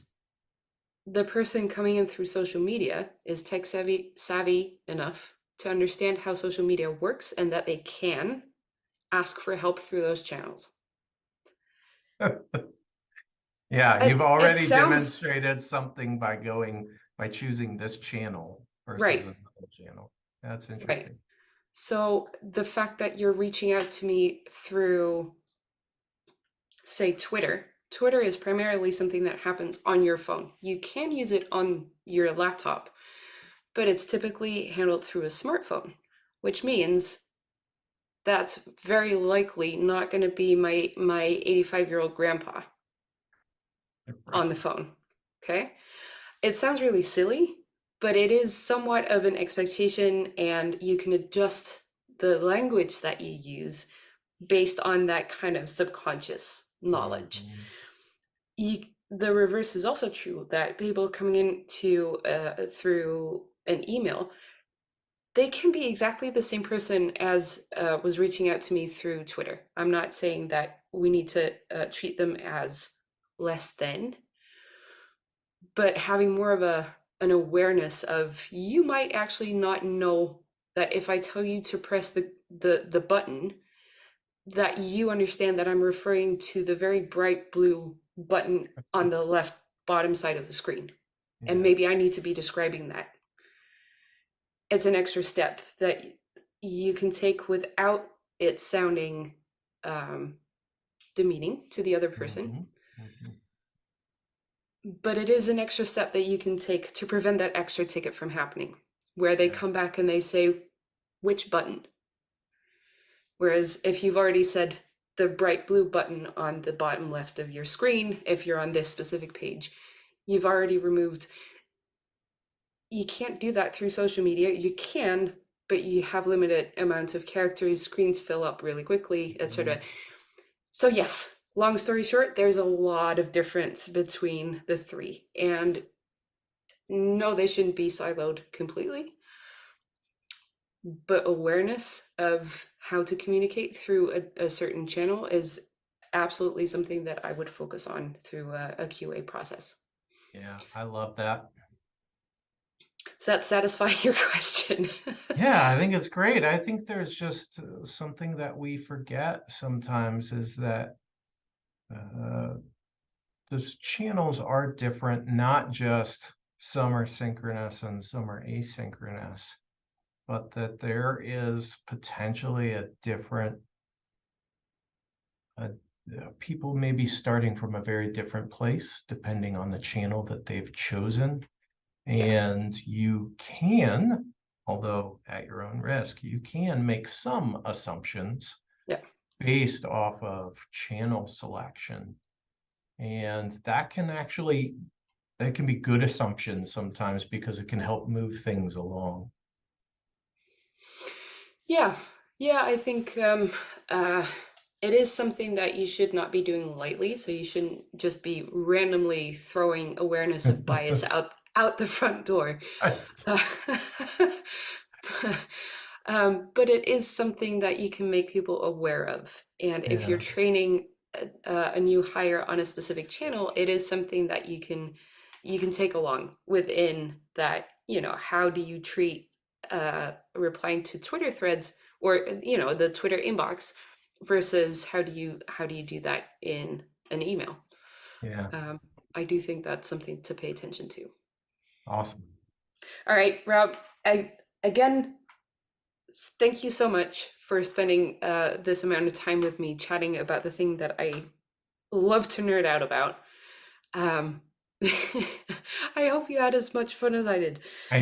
the person coming in through social media is tech savvy enough to understand how social media works and that they can ask for help through those channels. Yeah, you've It already sounds demonstrated something by choosing this channel versus right, another channel. That's right. interesting. So the fact that you're reaching out to me through, say, Twitter is primarily something that happens on your phone. You can use it on your laptop, but it's typically handled through a smartphone, which means that's very likely not going to be my 85-year-old grandpa on Right. the phone. Okay? It sounds really silly, but it is somewhat of an expectation, and you can adjust the language that you use based on that kind of subconscious knowledge. Mhm. The reverse is also true, that people coming in to through an email, they can be exactly the same person as was reaching out to me through Twitter. I'm not saying that we need to treat them as less than, but having more of an awareness of, you might actually not know that if I tell you to press the button, that you understand that I'm referring to the very bright blue button on the left bottom side of the screen. And Yeah. maybe I need to be describing that. It's an extra step that you can take without it sounding um, demeaning to the other person. Mhm. Mhm. But it is an extra step that you can take to prevent that extra ticket from happening, where they Yeah. come back and they say, which button? Whereas if you've already said the bright blue button on the bottom left of your screen, if you're on this specific page, you've already removed. You can't do that through social media. You can, but you have limited amounts of characters, screens fill up really quickly, etc. Mhm. So yes, long story short, there's a lot of difference between the three. And no, they shouldn't be siloed completely. but awareness of how to communicate through a certain channel is absolutely something that I would focus on through a QA process. Yeah, I love that. Does that satisfy your question? Yeah, I think it's great. I think there's just something that we forget sometimes is that uh, those channels are different, not just some are synchronous and some are asynchronous, but that there is potentially a different, uh, people may be starting from a very different place depending on the channel that they've chosen. Yeah, And you can, although at your own risk, you can make some assumptions yeah. based off of channel selection. And that can be good assumptions sometimes because it can help move things along. Yeah, yeah, I think uh, it is something that you should not be doing lightly. So you shouldn't just be randomly throwing awareness of bias out the front door. Right. Uh, but it is something that you can make people aware of. And if you're Yeah, training a new hire on a specific channel, it is something that you can take along within that. You know, how do you treat replying to Twitter threads or the Twitter inbox versus how do you do that in an email? yeah, Um, I do think that's something to pay attention to. awesome. All right, Rob. Again, thank you so much for spending this amount of time with me chatting about the thing that I love to nerd out about. Um, I hope you had as much fun as I did. I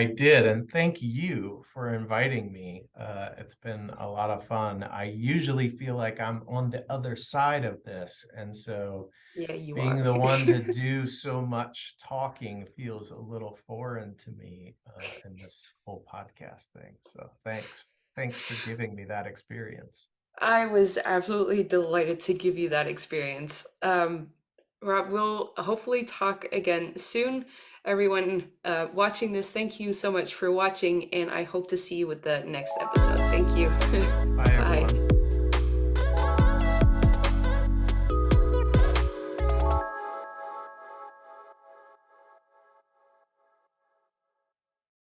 did, and thank you for inviting me. It's been a lot of fun. I usually feel like I'm on the other side of this, and so Yeah, you being are. the one to do so much talking feels a little foreign to me in this whole podcast thing. So thanks for giving me that experience. I was absolutely delighted to give you that experience. Rob, we'll hopefully talk again soon. Everyone watching this, thank you so much for watching, and I hope to see you with the next episode. Thank you. Bye, Bye. everyone.